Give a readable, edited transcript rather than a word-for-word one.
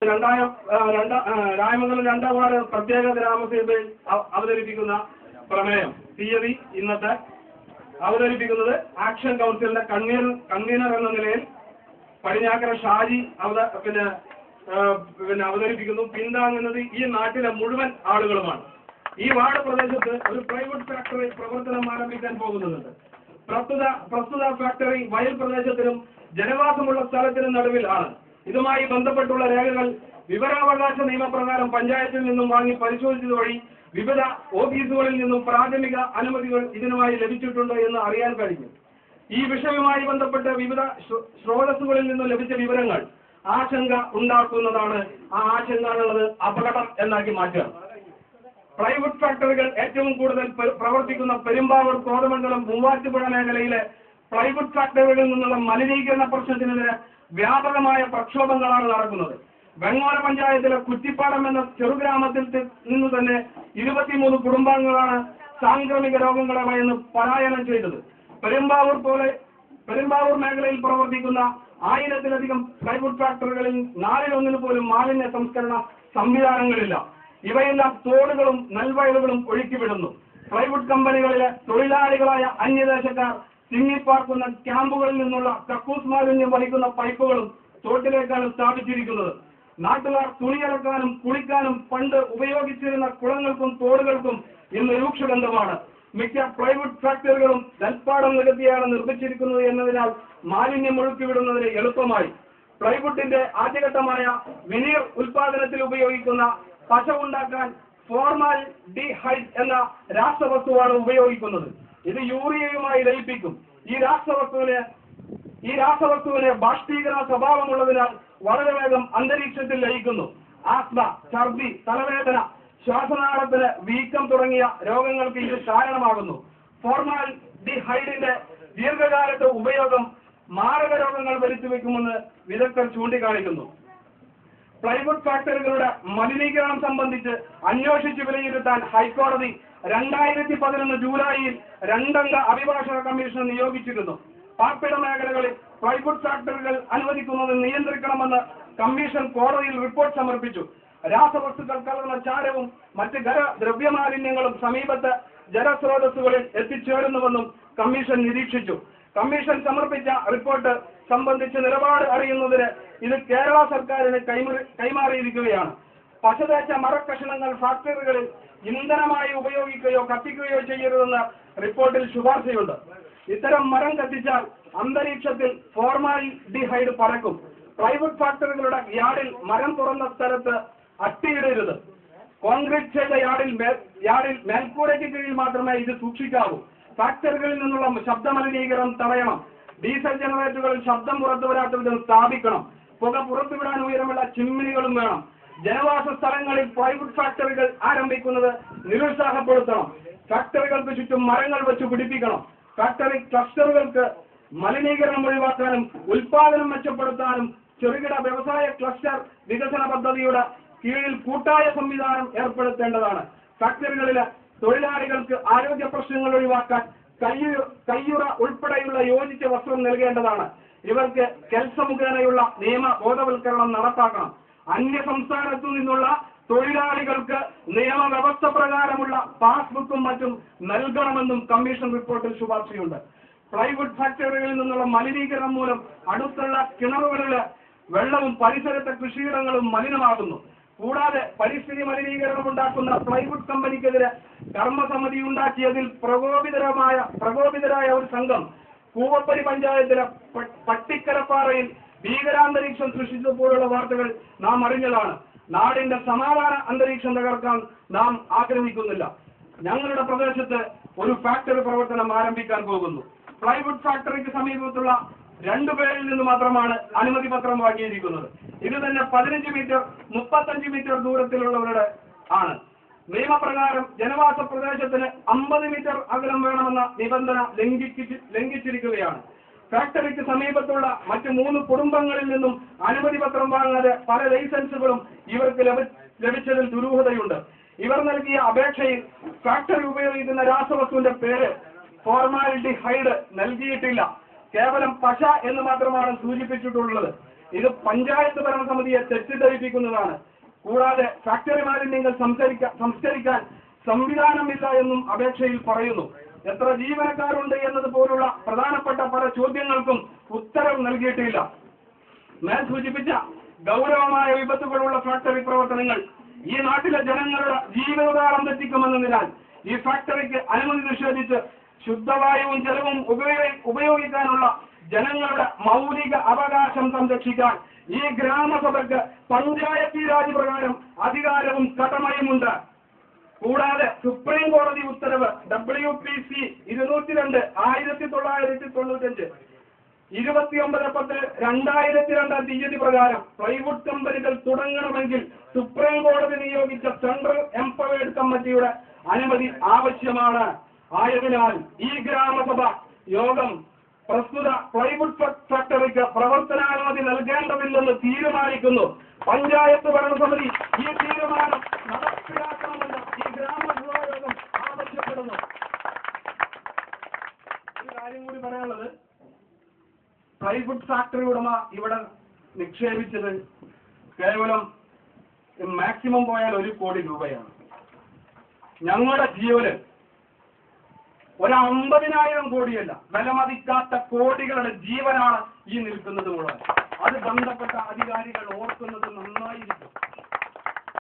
Rayamangalam 2-ാം ward പ്രത്യേക ഗ്രാമസഭയിൽ അവതരിപ്പിക്കുന്ന പ്രമേയം തീയതി ഇന്നത്തെ അവതരിപ്പിക്കുന്നത് ആക്ഷൻ കൗൺസിലിന്റെ കൺവീനർ എന്ന നിലയിൽ പടിഞ്ഞാക്കര ഷാജി അവതരിപ്പിക്കുന്നു. പിന്താങ്ങുന്നത് ഈ നാട്ടിലെ മുഴുവൻ ആളുകളുമാണ്. ഈ വാർഡ് പ്രദേശത്ത് ഒരു പ്രൈവറ്റ് ഫാക്ടറി പ്രവർത്തനം ആരംഭിക്കാൻ പോകുന്നുണ്ട്. പ്രസ്തുത ഫാക്ടറി വയൽ പ്രദേശത്തിനും ജനവാസമുള്ള സ്ഥലത്തിനും നടുവിൽ ആണ്. ഇതുമായി ബന്ധപ്പെട്ടുള്ള രേഖകൾ വിവരാവകാശ നിയമപ്രകാരം പഞ്ചായത്തിൽ നിന്നും വാങ്ങി പരിശോധിച്ചത് വഴി വിവിധ ഓഫീസുകളിൽ നിന്നും പ്രാഥമിക അനുമതികൾ ഇതിനുമായി ലഭിച്ചിട്ടുണ്ടോ എന്ന് അറിയാൻ കഴിഞ്ഞു. ഈ വിഷയവുമായി ബന്ധപ്പെട്ട് വിവിധ സ്രോതസ്സുകളിൽ നിന്നും ലഭിച്ച വിവരങ്ങൾ ആശങ്ക ഉണ്ടാക്കുന്നതാണ്. ആ ആശങ്ക എന്നുള്ളത് അപകടം എന്നാക്കി മാറ്റുക. പ്രൈവറ്റ് ഫാക്ടറികൾ ഏറ്റവും കൂടുതൽ പ്രവർത്തിക്കുന്ന പെരുമ്പാവൂർ, കോതമംഗലം, മൂവാറ്റുപുഴ മേഖലയിലെ പ്രൈവറ്റ് ഫാക്ടറികളിൽ നിന്നുള്ള മലിനീകരണ പ്രശ്നത്തിനെതിരെ വ്യാപകമായ പ്രക്ഷോഭങ്ങളാണ് നടക്കുന്നത്. വെങ്ങോല പഞ്ചായത്തിലെ കുറ്റിപ്പാടം എന്ന ചെറുഗ്രാമത്തിൽ നിന്ന് തന്നെ 23 കുടുംബാംഗങ്ങളാണ് സാംക്രമിക രോഗങ്ങളെ ഭയന്ന് പലായനം ചെയ്തത്. പെരുമ്പാവൂർ മേഖലയിൽ പ്രവർത്തിക്കുന്ന 1000-ലധികം പ്രൈവറ്റ് ഫാക്ടറികളിൽ 4-1 പോലും മാലിന്യ സംസ്കരണ സംവിധാനങ്ങളില്ല. ഇവയെല്ലാം തോടുകളും നെൽവയലുകളും ഒഴുക്കിവിടുന്നു. പ്രൈവറ്റ് കമ്പനികളിലെ തൊഴിലാളികളായ അന്യദേശക്കാർ തിങ്ങിപ്പാർക്കുന്ന ക്യാമ്പുകളിൽ നിന്നുള്ള കക്കൂസ് മാലിന്യം വഹിക്കുന്ന പൈപ്പുകളും തോട്ടിലേക്കാണ് സ്ഥാപിച്ചിരിക്കുന്നത്. നാട്ടുകാർ തുണിയലക്കാനും കുളിക്കാനും പണ്ട് ഉപയോഗിച്ചിരുന്ന കുളങ്ങൾക്കും തോടുകൾക്കും ഇന്ന് രൂക്ഷഗന്ധമാണ്. മിക്ക പ്രൈവറ്റ് ഫാക്ടറികളും നെൽപ്പാടം നികത്തിയാണ് നിർമ്മിച്ചിരിക്കുന്നത് എന്നതിനാൽ മാലിന്യം ഒഴുക്കിവിടുന്നതിന് എളുപ്പമായി. പ്ലൈവുഡിന്റെ ആദ്യഘട്ടമായ വിനീർ ഉൽപാദനത്തിൽ ഉപയോഗിക്കുന്ന പശ ഉണ്ടാക്കാൻ ഫോർമാൽഡിഹൈഡ് എന്ന രാസവസ്തുവാണ് ഉപയോഗിക്കുന്നത്. ഇത് യൂറിയയുമായി ലയിപ്പിക്കും. ഈ രാസവസ്തുവിന് ബാഷ്പീകരണ സ്വഭാവമുള്ളതിനാൽ വളരെ വേഗം അന്തരീക്ഷത്തിൽ ലയിക്കുന്നു. ആസ്മ, ഛർദി, തലവേദന, ശ്വാസനാളത്തിന് വീക്കം തുടങ്ങിയ രോഗങ്ങൾക്ക് ഇത് കാരണമാകുന്നു. ഫോർമാൽഡിഹൈഡിന്റെ ദീർഘകാലത്തെ ഉപയോഗം മാരക രോഗങ്ങൾ വരുത്തിവെക്കുമെന്ന് വിദഗ്ധർ ചൂണ്ടിക്കാണിക്കുന്നു. പ്ലൈവുഡ് ഫാക്ടറികളുടെ മലിനീകരണം സംബന്ധിച്ച് അന്വേഷിച്ച് വിലയിരുത്താൻ ഹൈക്കോടതി 2011 ജൂലൈയിൽ 2-അംഗ അഭിഭാഷക കമ്മീഷൻ നിയോഗിച്ചിരുന്നു. പാർപ്പിട മേഖലകളിൽ പ്ലൈവുഡ് ഫാക്ടറികൾ അനുവദിക്കുന്നത് നിയന്ത്രിക്കണമെന്ന് കമ്മീഷൻ കോടതിയിൽ റിപ്പോർട്ട് സമർപ്പിച്ചു. രാസവസ്തുക്കൾ കലർന്ന ചാരവും മറ്റ് ദ്രവ്യമാലിന്യങ്ങളും സമീപത്തെ ജലസ്രോതസ്സുകളിൽ എത്തിച്ചേരുന്നുവെന്നും കമ്മീഷൻ നിരീക്ഷിച്ചു. കമ്മീഷൻ സമർപ്പിച്ച റിപ്പോർട്ട് സംബന്ധിച്ച് നിലപാട് അറിയുന്നതിന് ഇത് കേരള സർക്കാരിന് കൈമാറിയിരിക്കുകയാണ്. പശതേച്ച മരക്കഷണങ്ങൾ ഫാക്ടറികളിൽ ഇന്ധനമായി ഉപയോഗിക്കുകയോ കത്തിക്കുകയോ ചെയ്യരുതെന്ന് റിപ്പോർട്ടിൽ ശുപാർശയുണ്ട്. ഇത്തരം മരം കത്തിച്ചാൽ അന്തരീക്ഷത്തിൽ ഫോർമാൽഡിഹൈഡ് പറക്കും. പ്രൈവറ്റ് ഫാക്ടറികളുടെ യാർഡിൽ മരം തുറന്ന സ്ഥലത്ത് അട്ടിയിടരുത്. കോൺക്രീറ്റ് ചെയ്ത യാർഡിൽ മേൽക്കൂരയ്ക്ക് കീഴിൽ മാത്രമേ ഇത് സൂക്ഷിക്കാവൂ. ഫാക്ടറികളിൽ നിന്നുള്ള ശബ്ദമലിനീകരണം തടയണം. ഡീസൽ ജനറേറ്ററുകളിൽ ശബ്ദം പുറത്തുവരാത്ത വിധം സ്ഥാപിക്കണം. പുക പുറത്തുവിടാൻ ഉയരമുള്ള ചിമ്മിനികളും വേണം. ജനവാസ സ്ഥലങ്ങളിൽ പ്രൈവറ്റ് ഫാക്ടറികൾ ആരംഭിക്കുന്നത് നിരുത്സാഹപ്പെടുത്തണം. ഫാക്ടറികൾക്ക് ചുറ്റും മരങ്ങൾ വെച്ച് പിടിപ്പിക്കണം. ഫാക്ടറി ക്ലസ്റ്ററുകൾക്ക് മലിനീകരണം ഒഴിവാക്കാനും ഉൽപാദനം മെച്ചപ്പെടുത്താനും ചെറുകിട വ്യവസായ ക്ലസ്റ്റർ വികസന പദ്ധതിയുടെ കീഴിൽ കൂട്ടായ സംവിധാനം ഏർപ്പെടുത്തേണ്ടതാണ്. ഫാക്ടറികളിലെ തൊഴിലാളികൾക്ക് ആരോഗ്യ പ്രശ്നങ്ങൾ ഒഴിവാക്കാൻ കയ്യുറ ഉൾപ്പെടെയുള്ള യോജിച്ച വസ്ത്രം നൽകേണ്ടതാണ്. ഇവർക്ക് കെൽസ മുഖേനയുള്ള നിയമ ബോധവൽക്കരണം നടപ്പാക്കണം. അന്യ സംസ്ഥാനത്തു നിന്നുള്ള തൊഴിലാളികൾക്ക് നിയമവ്യവസ്ഥ പ്രകാരമുള്ള പാസ്ബുക്കും മറ്റും നൽകണമെന്നും കമ്മീഷൻ റിപ്പോർട്ടിൽ ശുപാർശയുണ്ട്. പ്ലൈവുഡ് ഫാക്ടറികളിൽ നിന്നുള്ള മലിനീകരണം മൂലം അടുത്തുള്ള കിണറുകളിലെ വെള്ളവും പരിസരത്തെ കൃഷിയിടങ്ങളും മലിനമാകുന്നു. കൂടാതെ പരിസ്ഥിതി മലിനീകരണം ഉണ്ടാക്കുന്ന പ്ലൈവുഡ് കമ്പനിക്കെതിരെ കർമ്മസമിതി ഉണ്ടാക്കിയതിൽ പ്രകോപിതരായ ഒരു സംഘം കൂവപ്പടി പഞ്ചായത്തിലെ പട്ടിക്കരപ്പാറയിൽ ഭീകരാന്തരീക്ഷം സൃഷ്ടിച്ചപ്പോഴുള്ള വാർത്തകൾ നാം അറിഞ്ഞതാണ്. നാടിന്റെ സമാധാന അന്തരീക്ഷം തകർക്കാൻ നാം ആഗ്രഹിക്കുന്നില്ല. ഞങ്ങളുടെ പ്രദേശത്ത് ഒരു ഫാക്ടറി പ്രവർത്തനം ആരംഭിക്കാൻ പോകുന്നു. പ്ലൈവുഡ് ഫാക്ടറിക്ക് സമീപത്തുള്ള 2 പേരിൽ നിന്ന് മാത്രമാണ് അനുമതി പത്രം വാങ്ങിയിരിക്കുന്നത്. ഇത് തന്നെ 15 മീറ്റർ 35 മീറ്റർ ദൂരത്തിലുള്ളവരുടെ ആണ്. നിയമപ്രകാരം ജനവാസ പ്രദേശത്തിന് 50 മീറ്റർ അകലം വേണമെന്ന നിബന്ധന ലംഘിച്ചിരിക്കുകയാണ്. ഫാക്ടറിക്ക് സമീപത്തുള്ള മറ്റ് 3 കുടുംബങ്ങളിൽ നിന്നും അനുമതി പത്രം വാങ്ങാതെ പല ലൈസൻസുകളും ഇവർക്ക് ലഭിച്ചതിൽ ദുരൂഹതയുണ്ട്. ഇവർ നൽകിയ അപേക്ഷയിൽ ഫാക്ടറി ഉപയോഗിക്കുന്ന രാസവസ്തുവിന്റെ പേര് ഫോർമാൽഡിഹൈഡ് നൽകിയിട്ടില്ല. കേവലം പശ എന്ന് മാത്രമാണ് സൂചിപ്പിച്ചിട്ടുള്ളത്. ഇത് പഞ്ചായത്ത് ഭരണസമിതിയെ തെറ്റിദ്ധരിപ്പിക്കുന്നതാണ്. കൂടാതെ ഫാക്ടറി മാലിന്യങ്ങൾ സംസ്കരിക്കാൻ സംവിധാനമില്ല എന്നും അപേക്ഷയിൽ പറയുന്നു. എത്ര ജീവനക്കാരുണ്ട് എന്നതുപോലുള്ള പ്രധാനപ്പെട്ട പല ചോദ്യങ്ങൾക്കും ഉത്തരം നൽകിയിട്ടില്ല. മേൽ സൂചിപ്പിച്ച ഗൗരവമായ വിപത്തുകളുള്ള ഫാക്ടറി പ്രവർത്തനങ്ങൾ ഈ നാട്ടിലെ ജനങ്ങളുടെ ജീവിതകാലം തെറ്റിക്കുമെന്നതിനാൽ ഈ ഫാക്ടറിക്ക് അനുമതി നിഷേധിച്ച് ശുദ്ധവായുവും ജലവും ഉപയോഗിക്കാനുള്ള ജനങ്ങളുടെ മൗലിക അവകാശം സംരക്ഷിക്കാൻ ഈ ഗ്രാമസഭയ്ക്ക് പഞ്ചായത്തി രാജ് പ്രകാരം അധികാരവും കടമയുമുണ്ട്. കൂടാതെ സുപ്രീം കോടതി ഉത്തരവ് WPC 202/1995 29/10/2002 തീയതി പ്രകാരം പ്ലൈവുഡ് കമ്പനികൾ തുടങ്ങണമെങ്കിൽ സുപ്രീം കോടതി നിയോഗിച്ച സെൻട്രൽ എംപവേർഡ് കമ്മിറ്റിയുടെ അനുമതി ആവശ്യമാണ്. ആയതിനാൽ ഈ ഗ്രാമസഭ യോഗം പ്രസ്തുത പ്ലൈവുഡ് ഫാക്ടറിക്ക് പ്രവർത്തനാനുമതി നൽകേണ്ടതില്ലെന്ന് തീരുമാനിക്കുന്നു. പഞ്ചായത്ത് ഭരണസമിതി ഈ തീരുമാനം നടപ്പിലാക്കണമെന്ന് ഈ ഗ്രാമസഭാ യോഗം ആവശ്യപ്പെടുന്നു. ഒരു കാര്യം കൂടി പറയാനുള്ളത്, പ്ലൈവുഡ് ഫാക്ടറി ഉടമ ഇവിടെ നിക്ഷേപിച്ചത് കേവലം മാക്സിമം പോയാൽ 1 കോടി രൂപയാണ്. ഞങ്ങളുടെ ജീവന് 50,000 കോടിയല്ല, വിലമതിക്കാത്ത കോടികളുടെ ജീവനാണ് ഈ നിൽക്കുന്നത് മുഴുവൻ. അത് ബന്ധപ്പെട്ട അധികാരികൾ ഓർക്കുന്നത് നന്നായിരിക്കും.